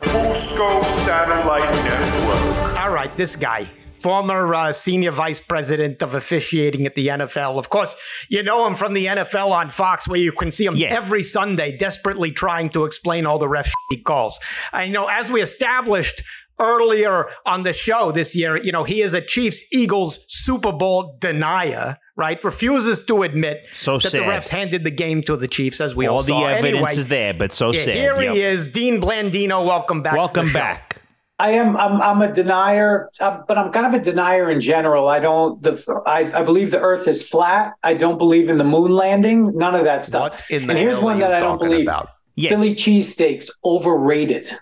FUSCO Satellite Network. All right, this guy, former senior vice president of officiating at the NFL. Of course, you know him from the NFL on Fox, where you can see him every Sunday desperately trying to explain all the ref he calls. I know, as we established earlier on the show this year, you know, he is a Chiefs-Eagles Super Bowl denier, right? Refuses to admit that the refs handed the game to the Chiefs, as we all saw. All the evidence is there, but so sad. Here he is, Dean Blandino. Welcome back. Welcome back. I'm a denier, but I'm kind of a denier in general. I believe the Earth is flat. I don't believe in the moon landing. None of that stuff. And here's one that I don't believe about. Philly cheesesteaks, overrated.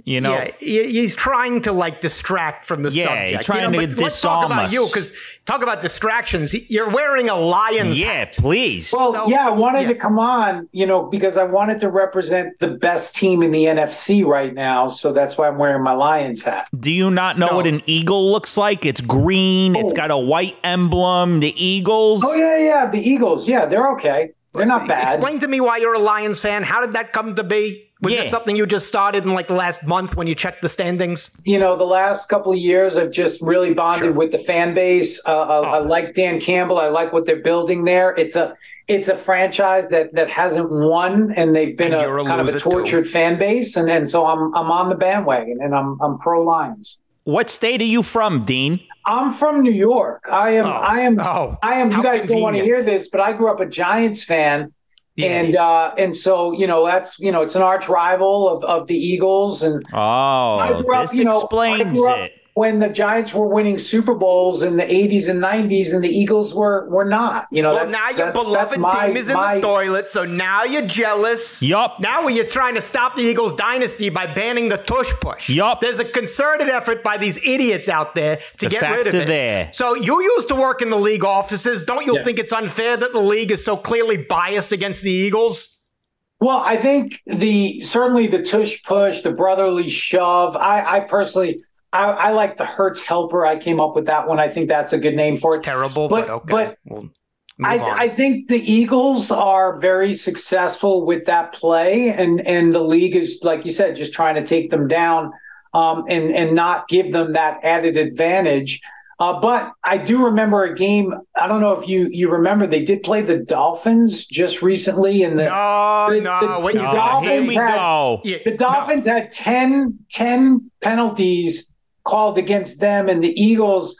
You know, he's trying to like distract from the subject. He's trying to let's talk about you, because talk about distractions. You're wearing a Lions hat. Please. Well, I wanted to come on, you know, because I wanted to represent the best team in the NFC right now. So that's why I'm wearing my Lions hat. Do you not know what an eagle looks like? It's green. It's got a white emblem. The Eagles. Oh, yeah. The Eagles. Yeah, they're okay. They're not bad. Explain to me why you're a Lions fan. How did that come to be? Was this something you just started in like the last month when you checked the standings? You know, the last couple of years I've just really bonded with the fan base. I like Dan Campbell. I like what they're building there. It's a franchise that hasn't won, and they've been a kind of a tortured fan base. And so I'm on the bandwagon, and I'm pro Lions. What state are you from, Dean? I'm from New York. I am. You guys don't want to hear this, but I grew up a Giants fan. Yeah. And so, you know, that's, you know, it's an arch rival of the Eagles. And I grew up, explains it. When the Giants were winning Super Bowls in the 80s and 90s, and the Eagles were not. You know, now your beloved team is in the toilet, so now you're jealous. Yup. Now you're trying to stop the Eagles dynasty by banning the Tush Push. Yup. There's a concerted effort by these idiots out there to get rid of it. There. So you used to work in the league offices. Don't you think it's unfair that the league is so clearly biased against the Eagles? Well, I think certainly the Tush Push, the brotherly shove, I personally... I like the Hertz Helper. I came up with that one. I think that's a good name for it. It's terrible, but okay. But I think the Eagles are very successful with that play, and the league is, like you said, just trying to take them down and not give them that added advantage. But I do remember a game. I don't know if you remember. They did play the Dolphins just recently, and the Dolphins had 10 penalties called against them, and the Eagles,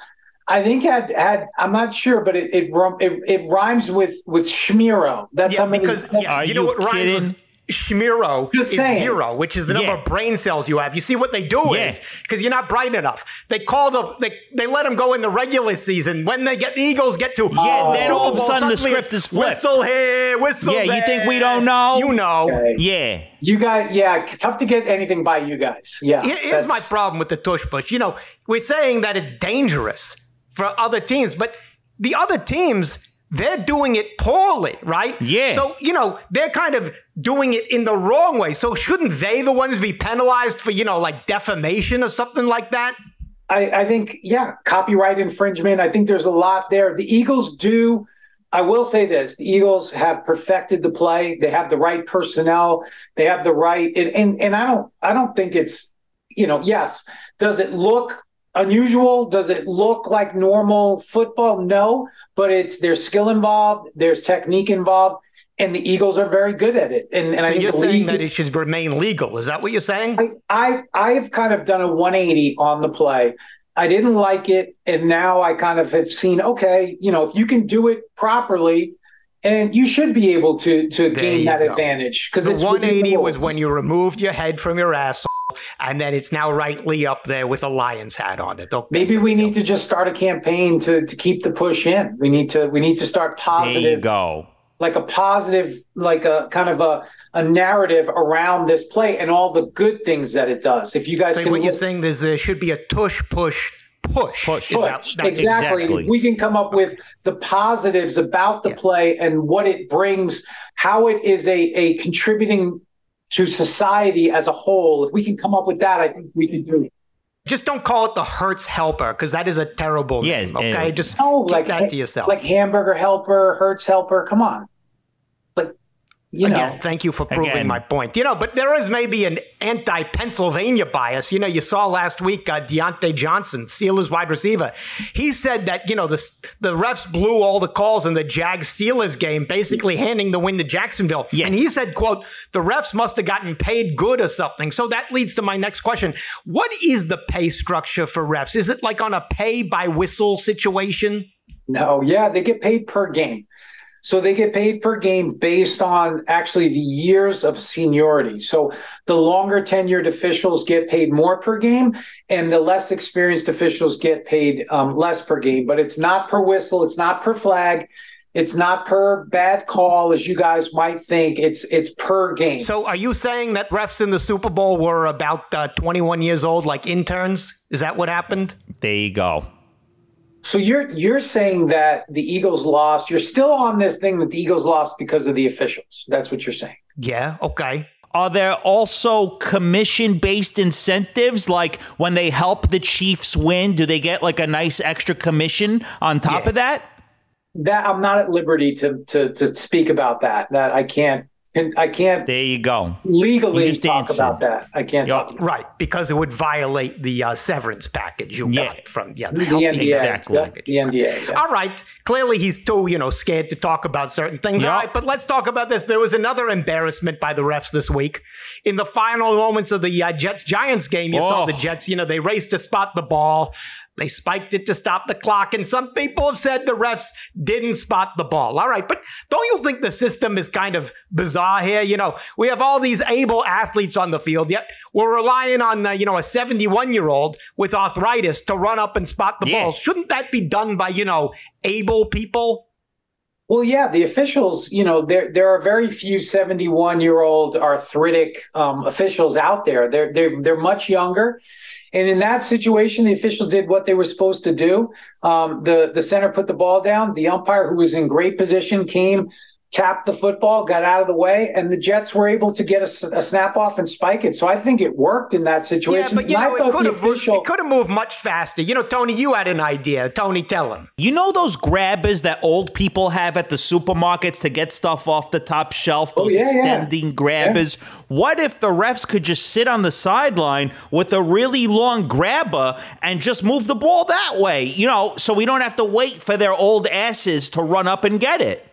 I think had I'm not sure, but it rhymes with Schmiro. That's because you know what rhymes with Schmiro is zero, which is the number of brain cells you have. You see what they do is, because you're not bright enough, they let them go in the regular season. When the Eagles get to then all of a sudden the script is flipped. Whistle here, whistle there. You think we don't know? You know. Okay. You guys, it's tough to get anything by you guys. Here's my problem with the Tush Push. You know, we're saying that it's dangerous for other teams, but the other teams, they're doing it poorly, right? Yeah. So, you know, they're kind of doing it in the wrong way. So shouldn't they the ones be penalized for, you know, like defamation or something like that? I think, copyright infringement. I think there's a lot there. The Eagles do. I will say this. The Eagles have perfected the play. They have the right personnel. They have the right. And I don't think it's, you know, yes. Does it look unusual? Does it look like normal football? No, but there's skill involved, there's technique involved, and the Eagles are very good at it. And so I think you're saying that it should remain legal. Is that what you're saying? I've kind of done a 180 on the play. I didn't like it, and now I kind of have seen, okay, you know, if you can do it properly, and you should be able to gain that advantage. Because the 180 was when you removed your head from your asshole, and then it's now rightly up there with a Lion's hat on it. Okay, maybe we need to just start a campaign to keep the push in. We need to start positive. There you go. Like a positive, like a kind of a narrative around this play and all the good things that it does. If you guys so what you're saying is there should be a Tush Push. Exactly. If we can come up with the positives about the play and what it brings, how it is a contributing to society as a whole. If we can come up with that, I think we can do it. Just don't call it the Hertz Helper, because that is a terrible name. Okay, just keep that to yourself. Like Hamburger Helper, Hertz Helper. Come on. Again, thank you for proving my point. But there is maybe an anti-Pennsylvania bias. You saw last week Deontay Johnson, Steelers wide receiver. He said that, the refs blew all the calls in the Jags-Steelers game, basically handing the win to Jacksonville. Yeah. And he said, quote, the refs must have gotten paid good or something. So that leads to my next question. What is the pay structure for refs? Is it like on a pay-by-whistle situation? No, yeah, they get paid per game. So they get paid per game based on actually the years of seniority. So the longer tenured officials get paid more per game, and the less experienced officials get paid less per game. But it's not per whistle. It's not per flag. It's not per bad call, as you guys might think. It's per game. So are you saying that refs in the Super Bowl were about 21 years old, like interns? Is that what happened? There you go. So you're saying that the Eagles lost. You're still on this thing that the Eagles lost because of the officials. That's what you're saying. Yeah, okay. Are there also commission-based incentives? Like when they help the Chiefs win, do they get like a nice extra commission on top of that? That I'm not at liberty to speak about that. That I can't. There you go. Legally talk about that. I can't talk about right, because it would violate the severance package you got from the NDA. Exactly. The NDA. Yeah. All right. Clearly, he's too scared to talk about certain things. All right, but let's talk about this. There was another embarrassment by the refs this week. In the final moments of the Jets-Giants game, you saw the Jets. They raced to spot the ball. They spiked it to stop the clock, and some people have said the refs didn't spot the ball. All right, but don't you think the system is kind of bizarre here? We have all these able athletes on the field, yet we're relying on, a 71-year-old with arthritis to run up and spot the balls. Shouldn't that be done by, able people? Well, yeah, the officials, there are very few 71-year-old arthritic officials out there. They're much younger. And in that situation, the officials did what they were supposed to do. The center put the ball down. The umpire, who was in great position, came, tapped the football, got out of the way, and the Jets were able to get a snap off and spike it. So I think it worked in that situation. Yeah, but it could have moved much faster. Tony, you had an idea. Tony, tell him. Those grabbers that old people have at the supermarkets to get stuff off the top shelf, those extending grabbers. Yeah. What if the refs could just sit on the sideline with a really long grabber and just move the ball that way, so we don't have to wait for their old asses to run up and get it?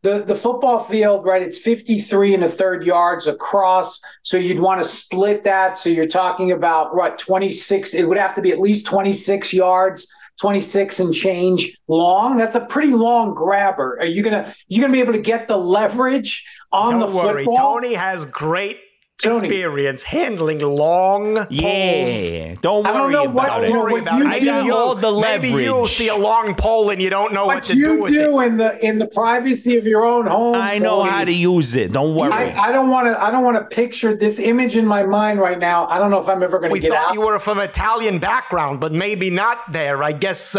The football field, right, it's 53 1/3 yards across, so you'd want to split that. So you're talking about, 26, it would have to be at least 26 yards, 26 and change long. That's a pretty long grabber. Are you gonna be able to get the leverage on the football? Don't worry, Tony has great experience handling long poles. Yeah, don't worry about it. I got all the leverage. Maybe you see a long pole and you don't know what to do with it. What you do in the privacy of your own home. I know how to use it. Don't worry. I don't want to picture this image in my mind right now. I don't know if I'm ever going to get out. We thought you were from Italian background, but maybe not there. I guess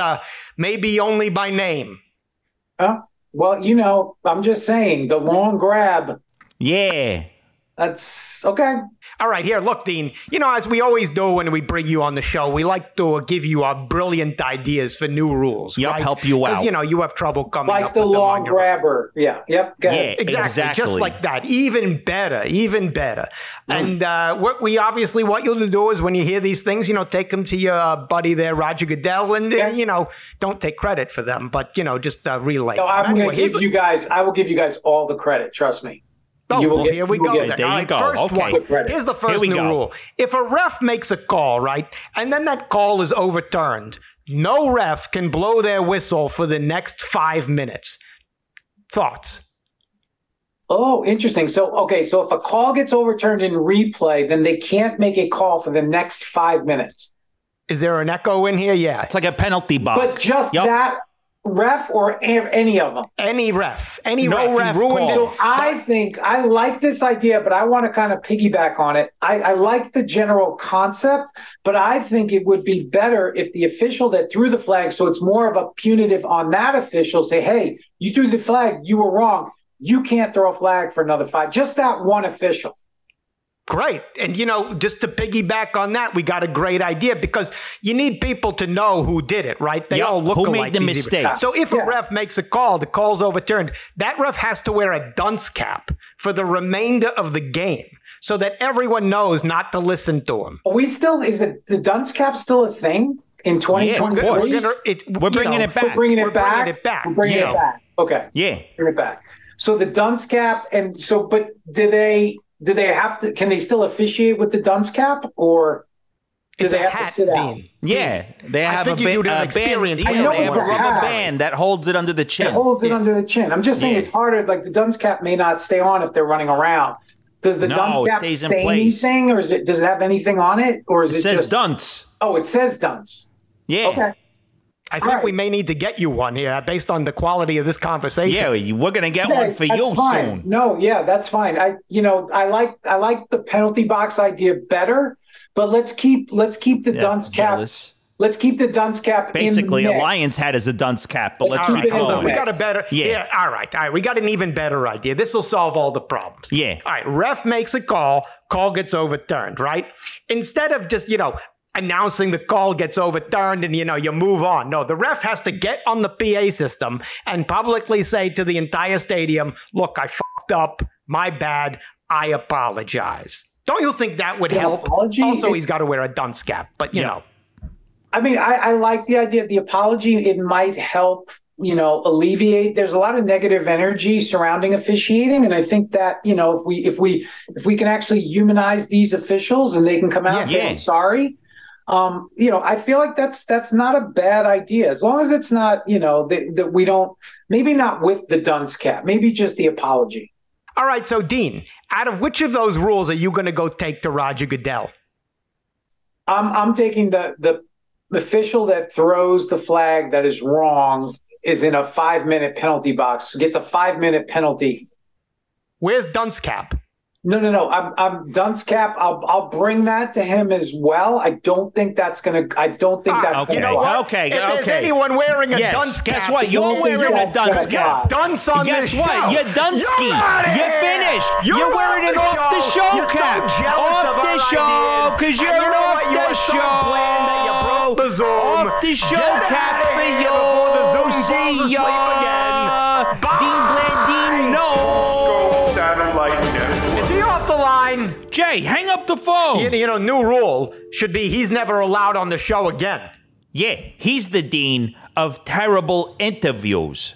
maybe only by name. Well, I'm just saying the long grab. Yeah. That's okay. All right, here, look, Dean, as we always do when we bring you on the show, we like to give you our brilliant ideas for new rules. Yep, right? help you out. Because, you have trouble coming up with them. Like the long grabber. Yeah, yep. Yeah, exactly. Just like that. Even better. And what we obviously want you to do is when you hear these things, take them to your buddy there, Roger Goodell, and, don't take credit for them, but, just relay. No, I will give you guys all the credit. Trust me. Here we go. There you go. First one. Here's the first new rule. If a ref makes a call, right, and then that call is overturned, no ref can blow their whistle for the next 5 minutes. Thoughts? Oh, interesting. So if a call gets overturned in replay, then they can't make a call for the next 5 minutes. Is there an echo in here? Yeah. It's like a penalty box. But just that ref or any of them? Any ref. No ref ruined it. So I think I like this idea, but I want to kind of piggyback on it. I like the general concept, but I think it would be better if the official that threw the flag, so it's more of a punitive on that official, say, hey, you threw the flag, you were wrong. You can't throw a flag for another 5. Just that one official. Great. And, just to piggyback on that, we got a great idea because you need people to know who did it, right? They all look alike. Who made the mistake? So if a ref makes a call, the call's overturned, that ref has to wear a dunce cap for the remainder of the game so that everyone knows not to listen to him. Is the dunce cap still a thing in 2023? Yeah, we're bringing it back. We're bringing it back. We're bringing it back. Okay. Yeah. Bring it back. So the dunce cap, but do they have to? Can they still officiate with the dunce cap, or do they have to sit out? Yeah, they have a band. They have a rubber band that holds it under the chin. It holds it under the chin. I'm just saying it's harder. Like the dunce cap may not stay on if they're running around. Does the dunce cap say anything, or does it have anything on it, or is it says just dunce? Oh, it says dunce. Yeah. Okay. I think we may need to get you one here based on the quality of this conversation. Yeah, we're going to get one for you soon. No, that's fine. I like the penalty box idea better, but let's keep the dunce cap. Jealous. Let's keep the dunce cap. Basically, in the mix. a Lion's hat is a dunce cap, but let's keep going. We got a better. Yeah. All right. We got an even better idea. This will solve all the problems. Yeah. All right. Ref makes a call. Call gets overturned. Right. Instead of just announcing the call gets overturned and, you move on. No, the ref has to get on the PA system and publicly say to the entire stadium, look, I fucked up. My bad. I apologize. Don't you think that would help? Apology? Also, he's got to wear a dunce cap, but, you know. I mean, I like the idea of the apology. It might help, alleviate. There's a lot of negative energy surrounding officiating. And I think that, if we can actually humanize these officials and they can come out and say, I'm sorry. I feel like that's not a bad idea as long as it's not, that we don't, maybe not with the dunce cap, maybe just the apology. All right. So Dean, out of which of those rules are you going to go take to Roger Goodell? I'm taking the official that throws the flag that is wrong is in a 5-minute penalty box, gets a 5-minute penalty. Where's dunce cap? No. I'm dunce cap. I'll bring that to him as well. I don't think that's gonna. Okay. Okay. If there's anyone wearing a dunce cap, guess what? You're wearing a dunce cap. Dunce on this show. Guess what? You're Dunsky. You're finished. You're wearing an off the show cap. Off the show because you're off the show. Off the show cap for you. See ya. Dean Blandino. FUSCO Satellite Network. Is he off the line? Jay, hang up the phone. New rule should be he's never allowed on the show again. Yeah, he's the dean of terrible interviews.